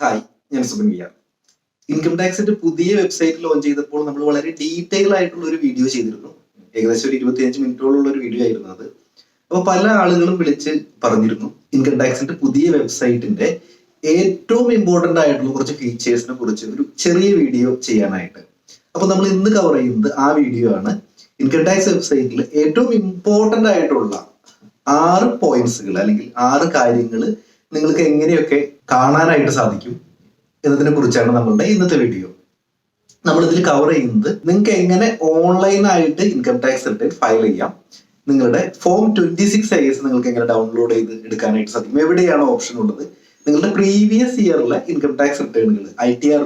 Hi, ഞാൻ Subin. Income ടാക്സിന്റെ പുതിയ website launch ചെയ്തപ്പോൾ നമ്മൾ വളരെ ഡീറ്റെയിൽ ആയിട്ടുള്ള ഒരു വീഡിയോ ചെയ്തിരുന്നു. ഏകദേശം ഒരു 25 മിനിറ്റോളം ഒരു വീഡിയോ ആയിരുന്നു അത്. അപ്പോൾ പല ആളുകളും വിളിച്ച് പറഞ്ഞിരുന്നു ഇൻകം ടാക്സിന്റെ പുതിയ വെബ്സൈറ്റിന്റെ ഏറ്റവും ഇമ്പോർട്ടന്റ് ആയിട്ടുള്ള കുറച്ച് ഫീച്ചേഴ്സിനെ കുറിച്ച് ഒരു ചെറിയ വീഡിയോ ചെയ്യാനായിട്ട്. അപ്പോൾ നമ്മൾ ഇന്ന് കവർ ചെയ്യുന്നത് ആ വീഡിയോ ആണ്. ഇൻകം ടാക്സ് വെബ്സൈറ്റിൽ ഏറ്റവും ഇമ്പോർട്ടന്റ് ആയിട്ടുള്ള 6 പോയിന്റ്സുകൾ അല്ലെങ്കിൽ 6 കാര്യങ്ങൾ നിങ്ങൾക്ക് എങ്ങനെയൊക്കെ കാണാനായിട്ട് സാധിക്കും എന്നതിനെ കുറിച്ചാണ് നമ്മളുടെ ഇന്നത്തെ വീഡിയോ. നമ്മൾ ഇതിൽ കവർ ചെയ്യുന്നത് നിങ്ങൾക്ക് എങ്ങനെ ഓൺലൈനായിട്ട് ഇൻകം ടാക്സ് റിട്ടേൺ ഫയൽ ചെയ്യാം, നിങ്ങളുടെ ഫോം 26 നിങ്ങൾക്ക് എങ്ങനെ ഡൗൺലോഡ് ചെയ്ത് എടുക്കാനായിട്ട് സാധിക്കും, എവിടെയാണ് ഓപ്ഷൻ ഉള്ളത്, നിങ്ങളുടെ പ്രീവിയസ് ഇയറിലെ ഇൻകം ടാക്സ് റിട്ടേണുകൾ ITR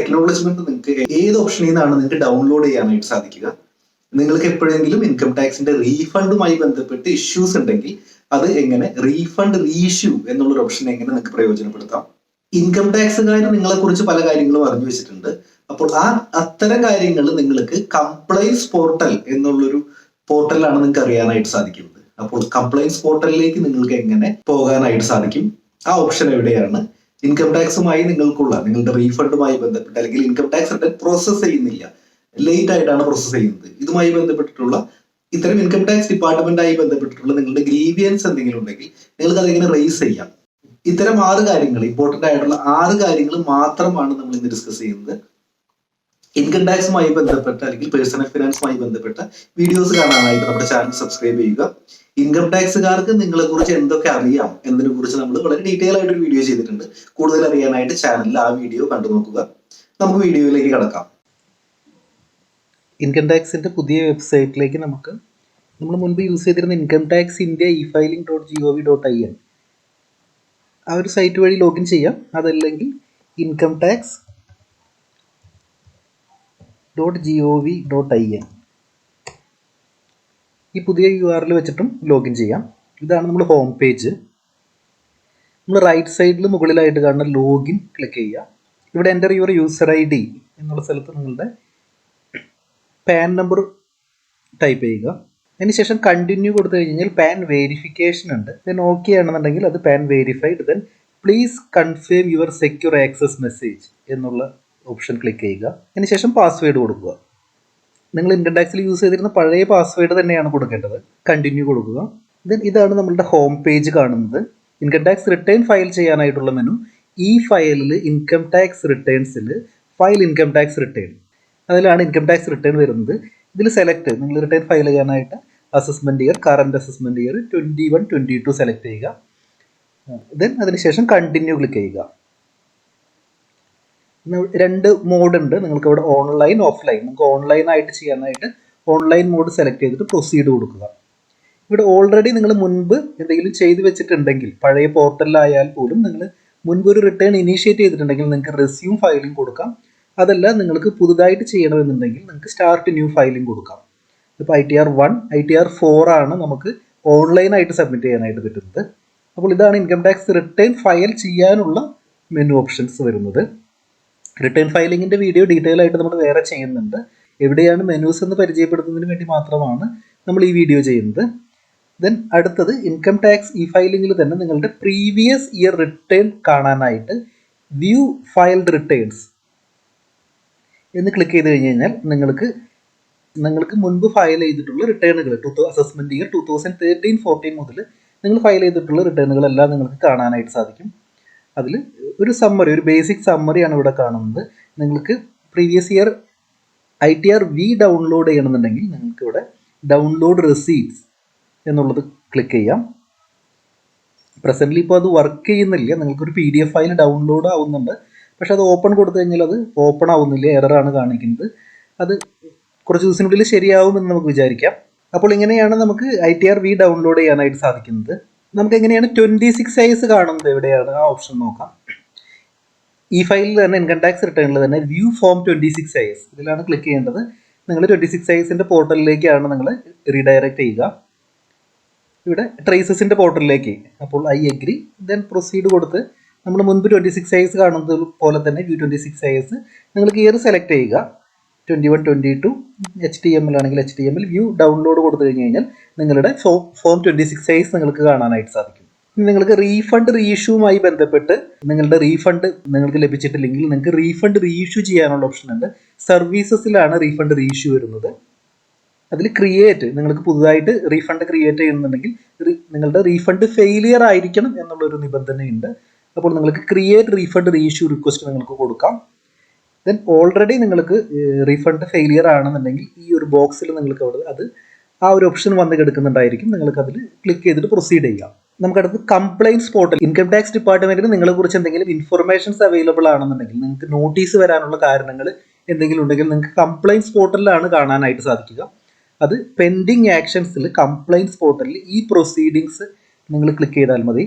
അക്നോളജ്മെന്റ് നിങ്ങൾക്ക് ഏത് ഓപ്ഷനിൽ നിന്നാണ് നിങ്ങൾക്ക് ഡൗൺലോഡ് ചെയ്യാനായിട്ട് സാധിക്കുക, നിങ്ങൾക്ക് എപ്പോഴെങ്കിലും ഇൻകം ടാക്സിന്റെ റീഫണ്ടുമായി ബന്ധപ്പെട്ട് ഇഷ്യൂസ് ഉണ്ടെങ്കിൽ അത് എങ്ങനെ റീഫണ്ട് റീഇഷ്യൂ എന്നുള്ളൊരു ഓപ്ഷൻ എങ്ങനെ നിങ്ങൾക്ക് പ്രയോജനപ്പെടുത്താം. ഇൻകം ടാക്സുകാർ നിങ്ങളെ കുറിച്ച് പല കാര്യങ്ങളും അറിഞ്ഞു വെച്ചിട്ടുണ്ട്. അപ്പോൾ അത്തരം കാര്യങ്ങൾ നിങ്ങൾക്ക് കംപ്ലൈൻസ് പോർട്ടൽ എന്നുള്ളൊരു പോർട്ടലാണ് നിങ്ങൾക്ക് അറിയാനായിട്ട് സാധിക്കുന്നത്. അപ്പോൾ കംപ്ലൈൻസ് പോർട്ടലിലേക്ക് നിങ്ങൾക്ക് എങ്ങനെ പോകാനായിട്ട് സാധിക്കും, ആ ഓപ്ഷൻ എവിടെയാണ്, ഇൻകം ടാക്സുമായി നിങ്ങളുടെ റീഫണ്ടുമായി ബന്ധപ്പെട്ട് അല്ലെങ്കിൽ ഇൻകം ടാക്സ് റിട്ടേൺ പ്രോസസ് ചെയ്യുന്നില്ല, ലേറ്റ് ആയിട്ടാണ് പ്രോസസ് ചെയ്യുന്നത്, ഇതുമായി ബന്ധപ്പെട്ടിട്ടുള്ള ഇത്തരം ഇൻകം ടാക്സ് ഡിപ്പാർട്ട്മെന്റായി ബന്ധപ്പെട്ടിട്ടുള്ള നിങ്ങളുടെ ഗ്രീവിയൻസ് എന്തെങ്കിലും ഉണ്ടെങ്കിൽ നിങ്ങൾക്ക് അതെങ്ങനെ റേസ് ചെയ്യാം. ഇത്തരം 6 കാര്യങ്ങൾ, ഇമ്പോർട്ടന്റ് ആയിട്ടുള്ള 6 കാര്യങ്ങൾ മാത്രമാണ് നമ്മൾ ഇന്ന് ഡിസ്കസ് ചെയ്യുന്നത്. ഇൻകം ടാക്സുമായി ബന്ധപ്പെട്ട അല്ലെങ്കിൽ പേഴ്സണൽ ഫിനാൻസുമായി ബന്ധപ്പെട്ട വീഡിയോസ് കാണാനായിട്ട് നമ്മുടെ ചാനൽ സബ്സ്ക്രൈബ് ചെയ്യുക. ഇൻകം ടാക്സുകാർക്ക് നിങ്ങളെ കുറിച്ച് എന്തൊക്കെ അറിയാം എന്നതിനെ കുറിച്ച് നമ്മൾ വളരെ ഡീറ്റെയിൽ ആയിട്ട് ഒരു വീഡിയോ ചെയ്തിട്ടുണ്ട്. കൂടുതൽ അറിയാനായിട്ട് ചാനലിൽ ആ വീഡിയോ കണ്ടു നോക്കുക. നമുക്ക് വീഡിയോയിലേക്ക് കടക്കാം. ഇൻകം ടാക്സിന്റെ പുതിയ വെബ്സൈറ്റിലേക്ക് നമ്മൾ മുൻപ് യൂസ് ചെയ്തിരുന്ന ഇൻകം ടാക്സ് ഇന്ത്യ e-filing.gov.in ആ ഒരു സൈറ്റ് വഴി ലോഗിൻ ചെയ്യാം. അതല്ലെങ്കിൽ ഇൻകം ടാക്സ് .gov.in ഈ പുതിയ URL വെച്ചിട്ടും ലോഗിൻ ചെയ്യാം. ഇതാണ് നമ്മുടെ ഹോം പേജ്. നമ്മൾ റൈറ്റ് സൈഡിൽ മുകളിലായിട്ട് കാണുന്ന ലോഗിൻ ക്ലിക്ക് ചെയ്യുക. ഇവിടെ എൻ്റർ യുവർ യൂസർ ID എന്നുള്ള സ്ഥലത്ത് നിങ്ങളുടെ പാൻ നമ്പർ ടൈപ്പ് ചെയ്യുക. അതിനുശേഷം കണ്ടിന്യൂ കൊടുത്തു കഴിഞ്ഞാൽ പാൻ വെരിഫിക്കേഷൻ ഉണ്ട്. ദെൻ ഓക്കെ ആണെന്നുണ്ടെങ്കിൽ അത് pan verified. Then please confirm your secure access message എന്നുള്ള ഓപ്ഷൻ ക്ലിക്ക് ചെയ്യുക. അതിനുശേഷം പാസ്വേഡ് കൊടുക്കുക. നിങ്ങൾ ഇൻകം ടാക്സിൽ യൂസ് ചെയ്തിരുന്ന പഴയ പാസ്വേഡ് തന്നെയാണ് കൊടുക്കേണ്ടത്. കണ്ടിന്യൂ കൊടുക്കുക. ദെൻ ഇതാണ് നമ്മളുടെ ഹോം പേജ് കാണുന്നത്. ഇൻകം ടാക്സ് റിട്ടേൺ ഫയൽ ചെയ്യാനായിട്ടുള്ള മെനു. ഈ ഫയലിൽ ഇൻകം ടാക്സ് റിട്ടേൺസിൽ ഫയൽ ഇൻകം ടാക്സ് റിട്ടേൺ, അതിലാണ് ഇൻകം ടാക്സ് റിട്ടേൺ വരുന്നത്. ഇതിൽ സെലക്ട്, നിങ്ങൾ റിട്ടേൺ ഫയൽ ചെയ്യാനായിട്ട് assessment year, current assessment year 21, 22 select ചെയ്യുക. ദെൻ അതിനുശേഷം കണ്ടിന്യൂ ക്ലിക്ക് ചെയ്യുക. 2 മോഡ് ഉണ്ട് നിങ്ങൾക്ക് ഇവിടെ, ഓൺലൈൻ, ഓഫ്ലൈൻ. നമുക്ക് ഓൺലൈൻ ആയിട്ട് ചെയ്യാനായിട്ട് ഓൺലൈൻ മോഡ് സെലക്ട് ചെയ്തിട്ട് പ്രൊസീഡ് കൊടുക്കുക. ഇവിടെ ഓൾറെഡി നിങ്ങൾ മുൻപ് എന്തെങ്കിലും ചെയ്തു വെച്ചിട്ടുണ്ടെങ്കിൽ, പഴയ പോർട്ടലിലായാൽ പോലും നിങ്ങൾ മുൻപ് ഒരു റിട്ടേൺ ഇനീഷ്യേറ്റ് ചെയ്തിട്ടുണ്ടെങ്കിൽ നിങ്ങൾക്ക് റെസ്യൂം ഫയലിംഗ് കൊടുക്കാം. അതല്ല നിങ്ങൾക്ക് പുതുതായിട്ട് ചെയ്യണമെന്നുണ്ടെങ്കിൽ നിങ്ങൾക്ക് സ്റ്റാർട്ട് ന്യൂ ഫയലിംഗ് കൊടുക്കാം. ഇപ്പോൾ ITR 1, ITR 4 ആണ് നമുക്ക് ഓൺലൈനായിട്ട് സബ്മിറ്റ് ചെയ്യാനായിട്ട് പറ്റുന്നത്. അപ്പോൾ ഇതാണ് ഇൻകം ടാക്സ് റിട്ടേൺ ഫയൽ ചെയ്യാനുള്ള മെനു ഓപ്ഷൻസ് വരുന്നത്. റിട്ടേൺ ഫയലിങ്ങിൻ്റെ വീഡിയോ ഡീറ്റെയിൽ ആയിട്ട് നമ്മൾ വേറെ ചെയ്യുന്നുണ്ട്. എവിടെയാണ് മെനൂസ് എന്ന് പരിചയപ്പെടുത്തുന്നതിന് വേണ്ടി മാത്രമാണ് നമ്മൾ ഈ വീഡിയോ ചെയ്യുന്നത്. ദെൻ അടുത്തത് ഇൻകം ടാക്സ് e-ഫയലിംഗിൽ തന്നെ നിങ്ങളുടെ പ്രീവിയസ് ഇയർ റിട്ടേൺ കാണാനായിട്ട് വ്യൂ ഫയൽഡ് റിട്ടേൺസ് എന്ന് ക്ലിക്ക് ചെയ്ത് കഴിഞ്ഞ് കഴിഞ്ഞാൽ നിങ്ങൾക്ക് മുൻപ് ഫയൽ ചെയ്തിട്ടുള്ള റിട്ടേണുകൾ, അസസ്മെന്റ് ഇയർ 2013-14 മുതൽ നിങ്ങൾ ഫയൽ ചെയ്തിട്ടുള്ള റിട്ടേണുകളെല്ലാം നിങ്ങൾക്ക് കാണാനായിട്ട് സാധിക്കും. അതിൽ ഒരു സമ്മറി, ഒരു ബേസിക് സമ്മറിയാണ് ഇവിടെ കാണുന്നത്. നിങ്ങൾക്ക് previous year ITR V download ചെയ്യണമെന്നുണ്ടെങ്കിൽ നിങ്ങൾക്ക് ഇവിടെ ഡൗൺലോഡ് റെസീപ്റ്റ്സ് എന്നുള്ളത് ക്ലിക്ക് ചെയ്യാം. പ്രസൻ്റ്ലി ഇപ്പോൾ അത് വർക്ക് ചെയ്യുന്നില്ല. നിങ്ങൾക്കൊരു PDF ഫയൽ ഡൗൺലോഡ് ആവുന്നുണ്ട്, പക്ഷെ അത് ഓപ്പൺ കൊടുത്തു കഴിഞ്ഞാൽ അത് ഓപ്പൺ ആവുന്നില്ല, എററാണ് കാണിക്കുന്നത്. അത് കുറച്ച് ദിവസത്തിനുള്ളിൽ ശരിയാവുമെന്ന് നമുക്ക് വിചാരിക്കാം. അപ്പോൾ ഇങ്ങനെയാണ് നമുക്ക് ITR V ഡൗൺലോഡ് ചെയ്യാനായിട്ട് സാധിക്കുന്നത്. നമുക്ക് എങ്ങനെയാണ് 26 കാണുന്നത്, എവിടെയാണ് ആ ഓപ്ഷൻ നോക്കാം. ഈ ഫയലിൽ തന്നെ ഇൻകം ടാക്സ് റിട്ടേണിൽ തന്നെ വ്യൂ ഫോം 26 ഇതിലാണ് ക്ലിക്ക് ചെയ്യേണ്ടത്. നിങ്ങൾ 26 പോർട്ടലിലേക്കാണ് നിങ്ങൾ റീഡയറക്റ്റ് ചെയ്യുക. ഇവിടെ ട്രേസസിൻ്റെ പോർട്ടലിലേക്ക്. അപ്പോൾ I agree, ദെൻ പ്രൊസീഡ് കൊടുത്ത് നമ്മൾ മുൻപ് 26 കാണുന്നത് പോലെ തന്നെ വ്യൂ 26 നിങ്ങൾക്ക് ഇയർ സെലക്ട് ചെയ്യുക. 21, 22 HTML ആണെങ്കിൽ HTML വ്യൂ ഡൗൺലോഡ് കൊടുത്തു കഴിഞ്ഞ് കഴിഞ്ഞാൽ നിങ്ങളുടെ ഫോം 26 നിങ്ങൾക്ക് കാണാനായിട്ട് സാധിക്കും. നിങ്ങൾക്ക് റീഫണ്ട് റീഇഷ്യൂവുമായി ബന്ധപ്പെട്ട് നിങ്ങളുടെ റീഫണ്ട് നിങ്ങൾക്ക് ലഭിച്ചിട്ടില്ലെങ്കിൽ നിങ്ങൾക്ക് റീഫണ്ട് റീഇഷ്യൂ ചെയ്യാനുള്ള ഓപ്ഷൻ ഉണ്ട്. സർവീസസിലാണ് റീഫണ്ട് റീഇഷ്യൂ വരുന്നത്. അതിൽ ക്രിയേറ്റ് നിങ്ങൾക്ക് പുതുതായിട്ട് റീഫണ്ട് ക്രിയേറ്റ് ചെയ്യുന്നുണ്ടെങ്കിൽ നിങ്ങളുടെ റീഫണ്ട് ഫെയിലിയർ ആയിരിക്കണം എന്നുള്ളൊരു നിബന്ധനയുണ്ട്. അപ്പോൾ നിങ്ങൾക്ക് ക്രിയേറ്റ് റീഫണ്ട് റീഇഷ്യൂ റിക്വസ്റ്റ് നിങ്ങൾക്ക് കൊടുക്കാം. ദെൻ ഓൾറെഡി നിങ്ങൾക്ക് റീഫണ്ട് ഫെയിലിയർ ആണെന്നുണ്ടെങ്കിൽ ഈ ഒരു ബോക്സിൽ നിങ്ങൾക്ക് അവിടെ അത് ആ ഒരു ഓപ്ഷൻ വന്ന് കിടക്കുന്നുണ്ടായിരിക്കും. നിങ്ങൾക്ക് അതിൽ ക്ലിക്ക് ചെയ്തിട്ട് പ്രൊസീഡ് ചെയ്യാം. നമുക്കടുത്ത് കംപ്ലയിൻസ് പോർട്ടൽ. ഇൻകം ടാക്സ് ഡിപ്പാർട്ട്മെന്റിന് നിങ്ങളെ കുറിച്ച് എന്തെങ്കിലും ഇൻഫർമേഷൻസ് അവൈലബിൾ ആണെന്നുണ്ടെങ്കിൽ, നിങ്ങൾക്ക് നോട്ടീസ് വരാനുള്ള കാരണങ്ങൾ എന്തെങ്കിലും ഉണ്ടെങ്കിൽ നിങ്ങൾക്ക് കംപ്ലയിൻസ് പോർട്ടലിലാണ് കാണാനായിട്ട് സാധിക്കുക. അത് പെൻഡിങ് ആക്ഷൻസിൽ കംപ്ലയിൻസ് പോർട്ടലിൽ ഈ പ്രൊസീഡിങ്സ് നിങ്ങൾ ക്ലിക്ക് ചെയ്താൽ മതി.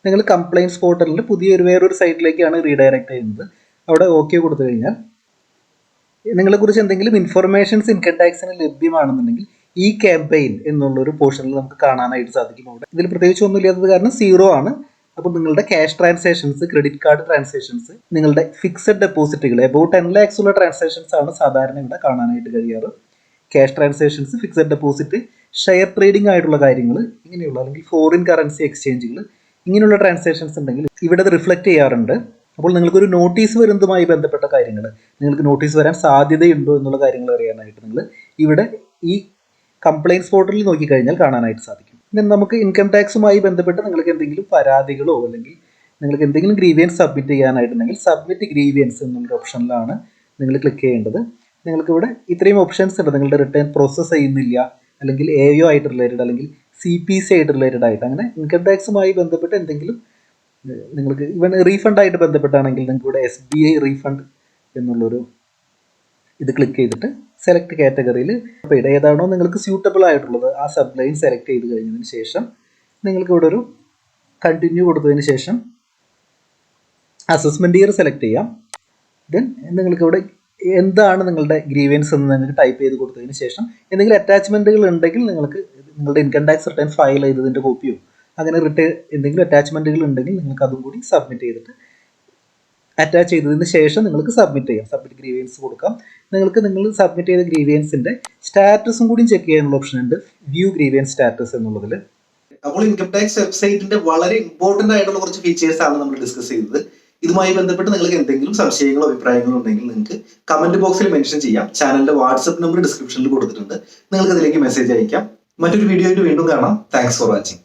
നിങ്ങൾ കംപ്ലയിൻസ് പോർട്ടലിൽ വേറൊരു സൈറ്റിലേക്കാണ് റീഡയറക്റ്റ് ചെയ്യുന്നത്. അവിടെ ഓക്കെ കൊടുത്തു കഴിഞ്ഞാൽ നിങ്ങളെക്കുറിച്ച് എന്തെങ്കിലും ഇൻഫർമേഷൻസ് ഇൻകം ടാക്സിന് ലഭ്യമാണെന്നുണ്ടെങ്കിൽ ഈ ക്യാമ്പയിൻ എന്നുള്ളൊരു പോർഷനിൽ നമുക്ക് കാണാനായിട്ട് സാധിക്കും. അവിടെ ഇതിൽ പ്രത്യേകിച്ച് ഒന്നുമില്ലാത്തത് കാരണം 0 ആണ്. അപ്പോൾ നിങ്ങളുടെ cash transactions, credit card transactions, നിങ്ങളുടെ ഫിക്സഡ് ഡെപ്പോസിറ്റുകൾ എബൌട്ട് 10 lakhs ഉള്ള ട്രാൻസാക്ഷൻസ് ആണ് സാധാരണ ഇവിടെ കാണാനായിട്ട് കഴിയാറ്. Cash transactions, fixed deposit, share trading ആയിട്ടുള്ള കാര്യങ്ങൾ, ഇങ്ങനെയുള്ള അല്ലെങ്കിൽ ഫോറിൻ കറൻസി എക്സ്ചേഞ്ചുകൾ, ഇങ്ങനെയുള്ള ട്രാൻസാക്ഷൻസ് ഉണ്ടെങ്കിൽ ഇവിടെ അത് റിഫ്ലക്റ്റ് ചെയ്യാറുണ്ട്. അപ്പോൾ നിങ്ങൾക്കൊരു നോട്ടീസ് വരുന്നതുമായി ബന്ധപ്പെട്ട കാര്യങ്ങൾ, നിങ്ങൾക്ക് നോട്ടീസ് വരാൻ സാധ്യതയുണ്ടോ എന്നുള്ള കാര്യങ്ങൾ അറിയാനായിട്ട് നിങ്ങൾ ഇവിടെ ഈ കംപ്ലയിൻസ് പോർട്ടലിൽ നോക്കിക്കഴിഞ്ഞാൽ കാണാനായിട്ട് സാധിക്കും. then നമുക്ക് ഇൻകം ടാക്സുമായി ബന്ധപ്പെട്ട് നിങ്ങൾക്ക് എന്തെങ്കിലും പരാതികളോ അല്ലെങ്കിൽ നിങ്ങൾക്ക് എന്തെങ്കിലും ഗ്രീവിയൻസ് സബ്മിറ്റ് ചെയ്യാനായിട്ടുണ്ടെങ്കിൽ സബ്മിറ്റ് ഗ്രീവിയൻസ് എന്നുള്ള ഓപ്ഷനിലാണ് നിങ്ങൾ ക്ലിക്ക് ചെയ്യേണ്ടത്. നിങ്ങൾക്കിവിടെ ഇത്രയും ഓപ്ഷൻസ് ഉണ്ട്. നിങ്ങളുടെ റിട്ടേൺ പ്രോസസ്സ് ചെയ്യുന്നില്ല, അല്ലെങ്കിൽ AO ആയിട്ട് റിലേറ്റഡ്, അല്ലെങ്കിൽ CPC ആയിട്ട് റിലേറ്റഡ് ആയിട്ട്, അങ്ങനെ ഇൻകം ടാക്സുമായി ബന്ധപ്പെട്ട് എന്തെങ്കിലും നിങ്ങൾക്ക് ഇവൻ റീഫണ്ട് ആയിട്ട് ബന്ധപ്പെട്ടാണെങ്കിൽ നിങ്ങൾക്ക് ഇവിടെ SBI റീഫണ്ട് എന്നുള്ളൊരു ഇത് ക്ലിക്ക് ചെയ്തിട്ട് സെലക്ട് കാറ്റഗറിയിൽ പെയ്ഡ് ഏതാണോ നിങ്ങൾക്ക് സ്യൂട്ടബിൾ ആയിട്ടുള്ളത് ആ സബ് ലൈൻ സെലക്ട് ചെയ്ത് കഴിഞ്ഞതിന് ശേഷം നിങ്ങൾക്ക് ഇവിടെ ഒരു കണ്ടിന്യൂ കൊടുത്തതിന് ശേഷം അസസ്മെൻറ്റ് ഇയർ സെലക്ട് ചെയ്യാം. ദെൻ നിങ്ങൾക്ക് ഇവിടെ എന്താണ് നിങ്ങളുടെ ഗ്രീവൻസ് എന്ന് നിങ്ങൾക്ക് ടൈപ്പ് ചെയ്ത് കൊടുത്തതിന് ശേഷം എന്തെങ്കിലും അറ്റാച്ച്മെൻറ്റുകൾ ഉണ്ടെങ്കിൽ നിങ്ങൾക്ക് നിങ്ങളുടെ ഇൻകം ടാക്സ് റിട്ടേൺ ഫയൽ ചെയ്തതിൻ്റെ കോപ്പിയോ അങ്ങനെ എന്തെങ്കിലും അറ്റാച്ച്മെൻറ്റുകൾ ഉണ്ടെങ്കിൽ നിങ്ങൾക്ക് അതും കൂടി സബ്മിറ്റ് ചെയ്തിട്ട് അറ്റാച്ച് ചെയ്തതിന് ശേഷം നിങ്ങൾക്ക് സബ്മിറ്റ് ചെയ്യാം. സബ്മിറ്റ് ഗ്രീവിയൻസ് കൊടുക്കാം. നിങ്ങൾ സബ്മിറ്റ് ചെയ്ത ഗ്രീവിയൻസിന്റെ സ്റ്റാറ്റസും കൂടി ചെക്ക് ചെയ്യാനുള്ള ഓപ്ഷൻ ഉണ്ട്, വ്യൂ ഗ്രീവിയൻസ് സ്റ്റാറ്റസ് എന്നുള്ളതിൽ. അപ്പോൾ ഇൻകം ടാക്സ് വെബ്സൈറ്റിന്റെ വളരെ ഇമ്പോർട്ടന്റ് ആയിട്ടുള്ള കുറച്ച് ഫീച്ചേഴ്സ് ആണ് നമ്മൾ ഡിസ്കസ് ചെയ്തത്. ഇതുമായി ബന്ധപ്പെട്ട് നിങ്ങൾക്ക് എന്തെങ്കിലും സംശയങ്ങളോ അഭിപ്രായങ്ങളോ ഉണ്ടെങ്കിൽ നിങ്ങൾക്ക് കമന്റ് ബോക്സിൽ മെൻഷൻ ചെയ്യാം. ചാനലിന്റെ വാട്സ്ആപ്പ് നമ്പർ ഡിസ്ക്രിപ്ഷനിൽ കൊടുത്തിട്ടുണ്ട്, നിങ്ങൾക്ക് അതിലേക്ക് മെസ്സേജ് അയക്കാം. മറ്റൊരു വീഡിയോ ആയിട്ട് വീണ്ടും കാണാം. Thanks for watching.